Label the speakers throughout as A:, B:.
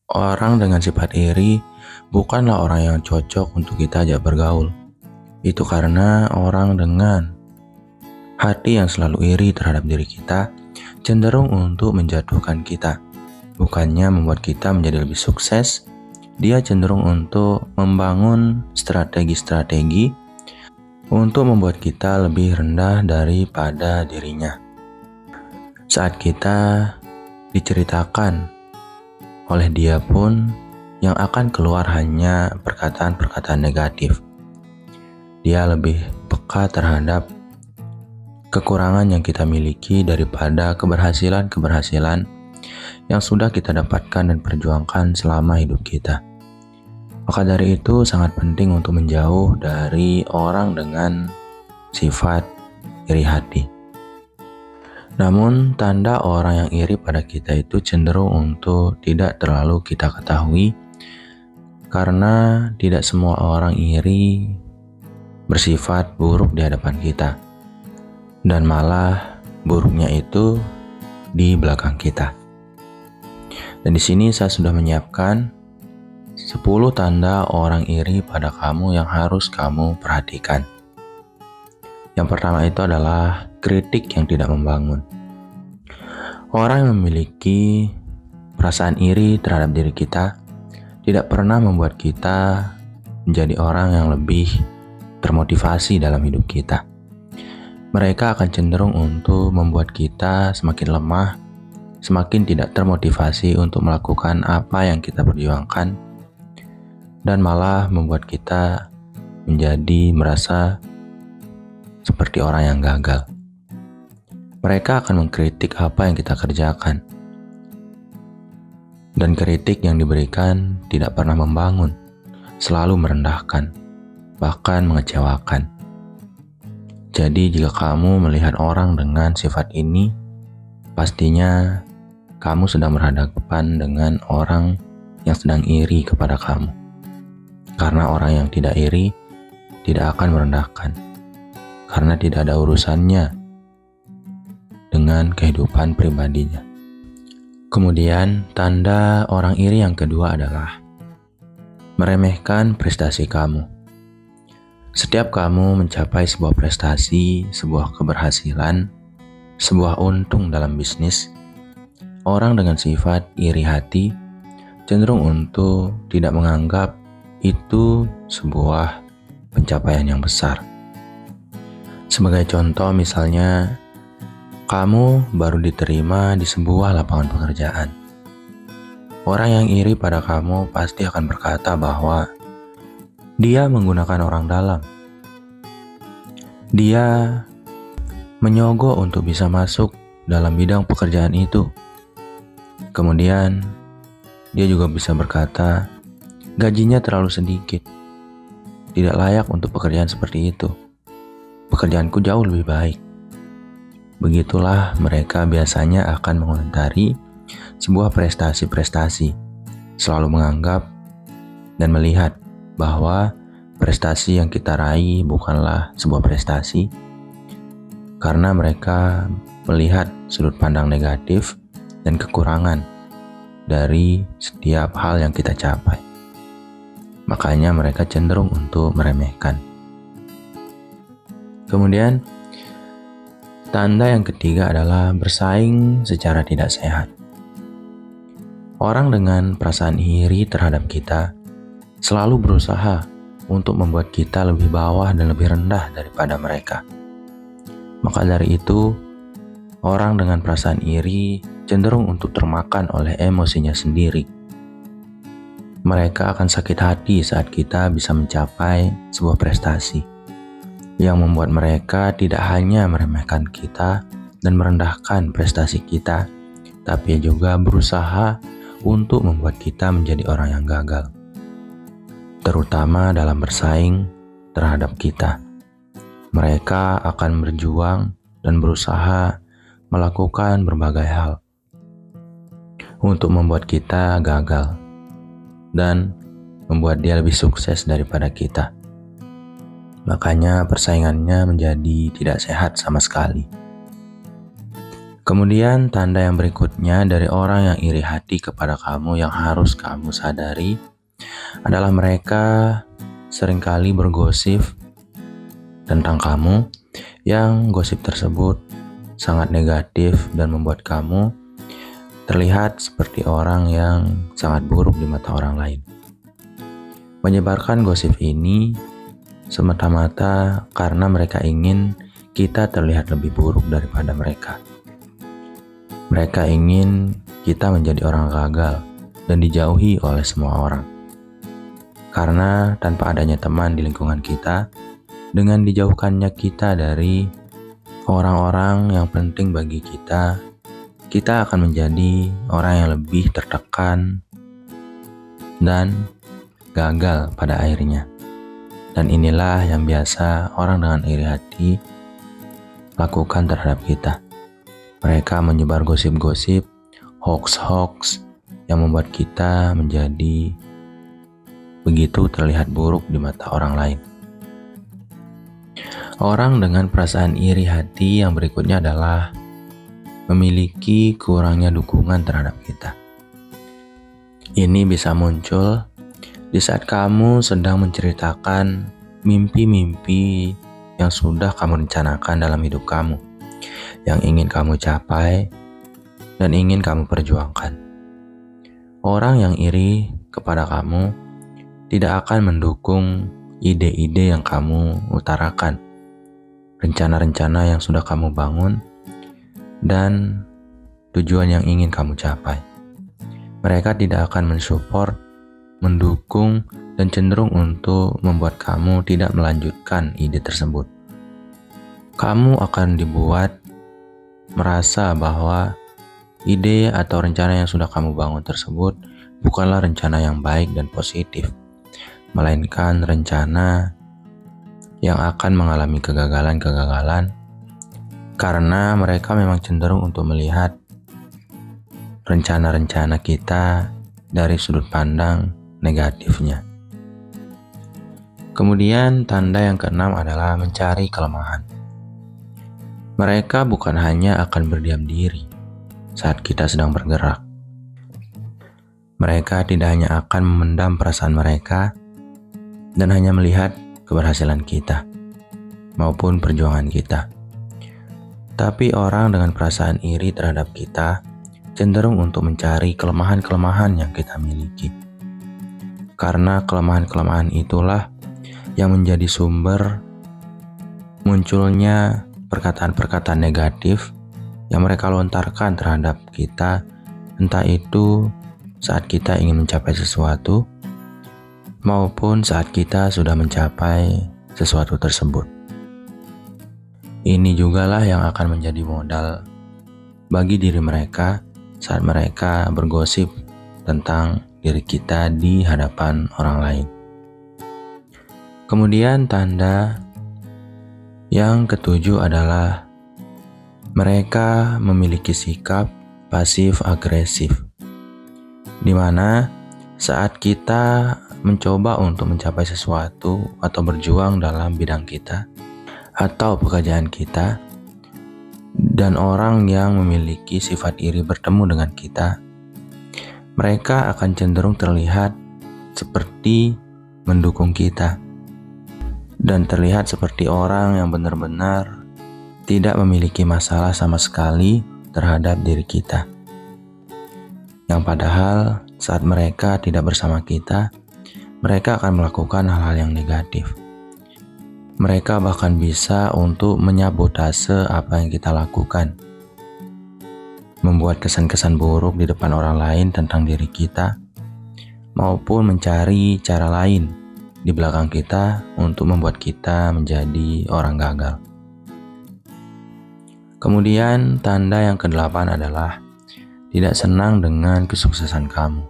A: Orang dengan sifat iri bukanlah orang yang cocok untuk kita ajak bergaul. Itu karena orang dengan hati yang selalu iri terhadap diri kita cenderung untuk menjatuhkan kita. Bukannya membuat kita menjadi lebih sukses, dia cenderung untuk membangun strategi-strategi untuk membuat kita lebih rendah daripada dirinya. Saat kita diceritakan oleh dia pun, yang akan keluar hanya perkataan-perkataan negatif. Dia lebih peka terhadap kekurangan yang kita miliki daripada keberhasilan-keberhasilan yang sudah kita dapatkan dan perjuangkan selama hidup kita. Maka dari itu sangat penting untuk menjauh dari orang dengan sifat iri hati. Namun, tanda orang yang iri pada kita itu cenderung untuk tidak terlalu kita ketahui, karena tidak semua orang iri bersifat buruk di hadapan kita, dan malah buruknya itu di belakang kita. Dan di sini saya sudah menyiapkan 10 tanda orang iri pada kamu yang harus kamu perhatikan. Yang pertama itu adalah kritik yang tidak membangun. Orang yang memiliki perasaan iri terhadap diri kita tidak pernah membuat kita menjadi orang yang lebih termotivasi dalam hidup kita. Mereka akan cenderung untuk membuat kita semakin lemah, semakin tidak termotivasi untuk melakukan apa yang kita perjuangkan, dan malah membuat kita menjadi merasa seperti orang yang gagal. Mereka akan mengkritik apa yang kita kerjakan, dan kritik yang diberikan tidak pernah membangun, selalu merendahkan, bahkan mengecewakan. Jadi jika kamu melihat orang dengan sifat ini, pastinya kamu sedang berhadapan dengan orang yang sedang iri kepada kamu. Karena orang yang tidak iri tidak akan merendahkan, karena tidak ada urusannya dengan kehidupan pribadinya. Kemudian, tanda orang iri yang kedua adalah meremehkan prestasi kamu. Setiap kamu mencapai sebuah prestasi, sebuah keberhasilan, sebuah untung dalam bisnis, orang dengan sifat iri hati cenderung untuk tidak menganggap itu sebuah pencapaian yang besar. Sebagai contoh misalnya, kamu baru diterima di sebuah lapangan pekerjaan. Orang yang iri pada kamu pasti akan berkata bahwa dia menggunakan orang dalam. Dia menyogok untuk bisa masuk dalam bidang pekerjaan itu. Kemudian, dia juga bisa berkata, gajinya terlalu sedikit. Tidak layak untuk pekerjaan seperti itu. Pekerjaanku jauh lebih baik. Begitulah mereka biasanya akan mengomentari sebuah prestasi-prestasi, selalu menganggap dan melihat bahwa prestasi yang kita raih bukanlah sebuah prestasi, karena mereka melihat sudut pandang negatif dan kekurangan dari setiap hal yang kita capai. Makanya mereka cenderung untuk meremehkan. Kemudian, tanda yang ketiga adalah bersaing secara tidak sehat. Orang dengan perasaan iri terhadap kita selalu berusaha untuk membuat kita lebih bawah dan lebih rendah daripada mereka. Maka dari itu, orang dengan perasaan iri cenderung untuk termakan oleh emosinya sendiri. Mereka akan sakit hati saat kita bisa mencapai sebuah prestasi, yang membuat mereka tidak hanya meremehkan kita dan merendahkan prestasi kita, tapi juga berusaha untuk membuat kita menjadi orang yang gagal, terutama dalam bersaing terhadap kita. Mereka akan berjuang dan berusaha melakukan berbagai hal untuk membuat kita gagal dan membuat dia lebih sukses daripada kita. Makanya persaingannya menjadi tidak sehat sama sekali. Kemudian tanda yang berikutnya dari orang yang iri hati kepada kamu yang harus kamu sadari adalah mereka seringkali bergosip tentang kamu yang gosip tersebut sangat negatif dan membuat kamu terlihat seperti orang yang sangat buruk di mata orang lain. Menyebarkan gosip ini semata-mata karena mereka ingin kita terlihat lebih buruk daripada mereka. Mereka ingin kita menjadi orang gagal dan dijauhi oleh semua orang. Karena tanpa adanya teman di lingkungan kita, dengan dijauhkannya kita dari orang-orang yang penting bagi kita, kita akan menjadi orang yang lebih tertekan dan gagal pada akhirnya. Dan inilah yang biasa orang dengan iri hati lakukan terhadap kita. Mereka menyebar gosip-gosip, hoax-hoax yang membuat kita menjadi begitu terlihat buruk di mata orang lain. Orang dengan perasaan iri hati yang berikutnya adalah memiliki kurangnya dukungan terhadap kita. Ini bisa muncul di saat kamu sedang menceritakan mimpi-mimpi yang sudah kamu rencanakan dalam hidup kamu, yang ingin kamu capai dan ingin kamu perjuangkan. Orang yang iri kepada kamu tidak akan mendukung ide-ide yang kamu utarakan, rencana-rencana yang sudah kamu bangun, dan tujuan yang ingin kamu capai. Mereka tidak akan mensupport, mendukung, dan cenderung untuk membuat kamu tidak melanjutkan ide tersebut. Kamu akan dibuat merasa bahwa ide atau rencana yang sudah kamu bangun tersebut bukanlah rencana yang baik dan positif, melainkan rencana yang akan mengalami kegagalan-kegagalan karena mereka memang cenderung untuk melihat rencana-rencana kita dari sudut pandang negatifnya. Kemudian tanda yang keenam adalah mencari kelemahan. Mereka bukan hanya akan berdiam diri saat kita sedang bergerak. Mereka tidak hanya akan memendam perasaan mereka dan hanya melihat keberhasilan kita maupun perjuangan kita. Tapi orang dengan perasaan iri terhadap kita cenderung untuk mencari kelemahan-kelemahan yang kita miliki. Karena kelemahan-kelemahan itulah yang menjadi sumber munculnya perkataan-perkataan negatif yang mereka lontarkan terhadap kita, entah itu saat kita ingin mencapai sesuatu maupun saat kita sudah mencapai sesuatu tersebut. Ini jugalah yang akan menjadi modal bagi diri mereka saat mereka bergosip tentang diri kita di hadapan orang lain. Kemudian tanda yang ketujuh adalah mereka memiliki sikap pasif-agresif, di mana saat kita mencoba untuk mencapai sesuatu atau berjuang dalam bidang kita atau pekerjaan kita, dan orang yang memiliki sifat iri bertemu dengan kita, mereka akan cenderung terlihat seperti mendukung kita dan terlihat seperti orang yang benar-benar tidak memiliki masalah sama sekali terhadap diri kita. Yang padahal saat mereka tidak bersama kita, mereka akan melakukan hal-hal yang negatif. Mereka bahkan bisa untuk menyabotase apa yang kita lakukan, membuat kesan-kesan buruk di depan orang lain tentang diri kita, maupun mencari cara lain di belakang kita untuk membuat kita menjadi orang gagal. Kemudian tanda yang kedelapan adalah tidak senang dengan kesuksesan kamu.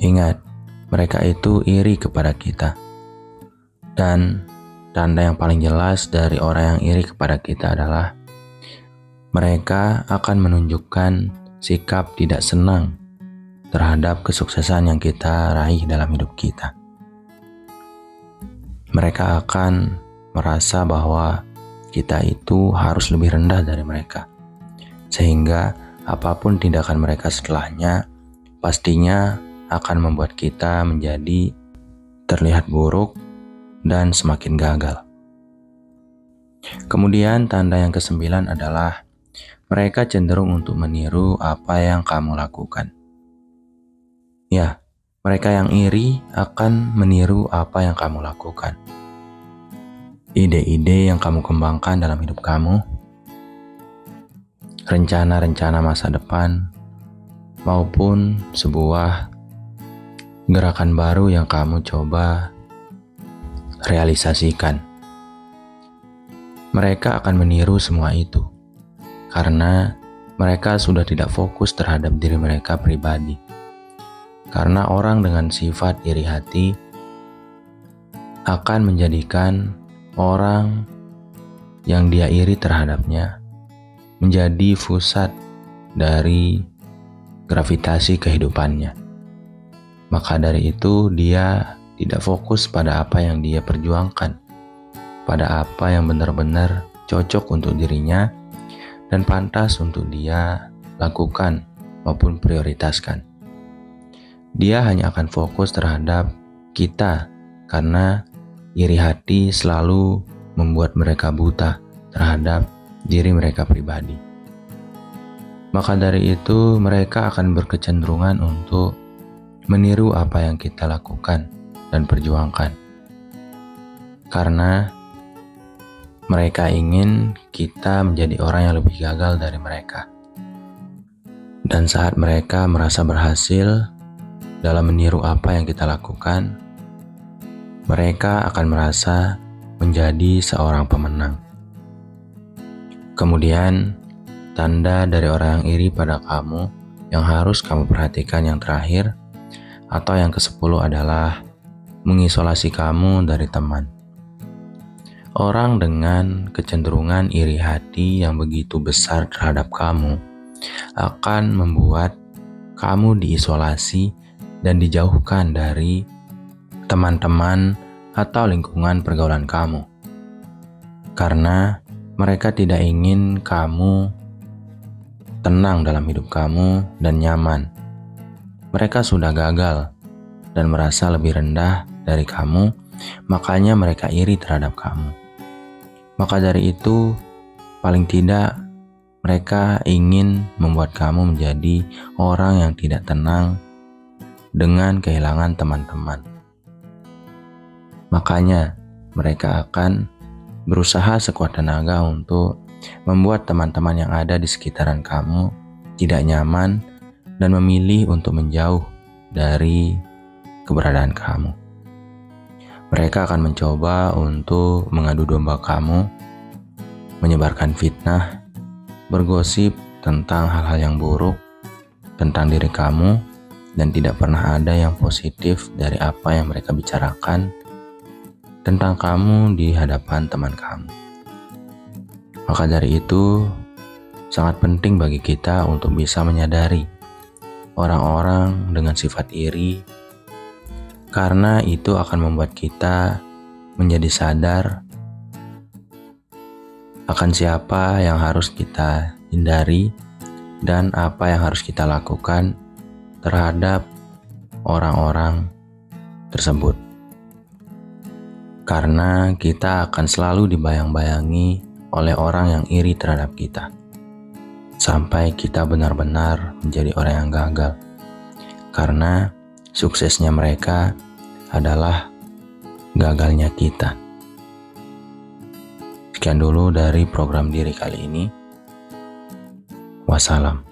A: Ingat, mereka itu iri kepada kita. Dan tanda yang paling jelas dari orang yang iri kepada kita adalah mereka akan menunjukkan sikap tidak senang terhadap kesuksesan yang kita raih dalam hidup kita. Mereka akan merasa bahwa kita itu harus lebih rendah dari mereka. sehingga apapun tindakan mereka setelahnya pastinya akan membuat kita menjadi terlihat buruk dan semakin gagal. Kemudian tanda yang ke-9 adalah mereka cenderung untuk meniru apa yang kamu lakukan. Ya, mereka yang iri akan meniru apa yang kamu lakukan. Ide-ide yang kamu kembangkan dalam hidup kamu, rencana-rencana masa depan, maupun sebuah gerakan baru yang kamu coba realisasikan. Mereka akan meniru semua itu karena mereka sudah tidak fokus terhadap diri mereka pribadi. Karena orang dengan sifat iri hati akan menjadikan orang yang dia iri terhadapnya menjadi pusat dari gravitasi kehidupannya. Maka dari itu dia tidak fokus pada apa yang dia perjuangkan, pada apa yang benar-benar cocok untuk dirinya dan pantas untuk dia lakukan maupun prioritaskan. Dia hanya akan fokus terhadap kita karena iri hati selalu membuat mereka buta terhadap diri mereka pribadi. Maka dari itu mereka akan berkecenderungan untuk meniru apa yang kita lakukan dan perjuangkan. Karena mereka ingin kita menjadi orang yang lebih gagal dari mereka. Dan saat mereka merasa berhasil dalam meniru apa yang kita lakukan, mereka akan merasa menjadi seorang pemenang. Kemudian, tanda dari orang yang iri pada kamu yang harus kamu perhatikan yang terakhir atau yang ke-10 adalah mengisolasi kamu dari teman. Orang dengan kecenderungan iri hati yang begitu besar terhadap kamu akan membuat kamu diisolasi dan dijauhkan dari teman-teman atau lingkungan pergaulan kamu. Karena mereka tidak ingin kamu tenang dalam hidup kamu dan nyaman. Mereka sudah gagal dan merasa lebih rendah dari kamu, makanya mereka iri terhadap kamu. Maka dari itu, paling tidak mereka ingin membuat kamu menjadi orang yang tidak tenang dengan kehilangan teman-teman. Makanya mereka akan berusaha sekuat tenaga untuk membuat teman-teman yang ada di sekitaran kamu tidak nyaman dan memilih untuk menjauh dari keberadaan kamu. Mereka akan mencoba untuk mengadu domba kamu, menyebarkan fitnah, bergosip tentang hal-hal yang buruk tentang diri kamu, dan tidak pernah ada yang positif dari apa yang mereka bicarakan tentang kamu di hadapan teman kamu. Maka dari itu, sangat penting bagi kita untuk bisa menyadari orang-orang dengan sifat iri, karena itu akan membuat kita menjadi sadar akan siapa yang harus kita hindari dan apa yang harus kita lakukan terhadap orang-orang tersebut. Karena kita akan selalu dibayang-bayangi oleh orang yang iri terhadap kita, sampai kita benar-benar menjadi orang yang gagal. Karena suksesnya mereka adalah gagalnya kita. Sekian dulu dari program diri kali ini. Wassalam.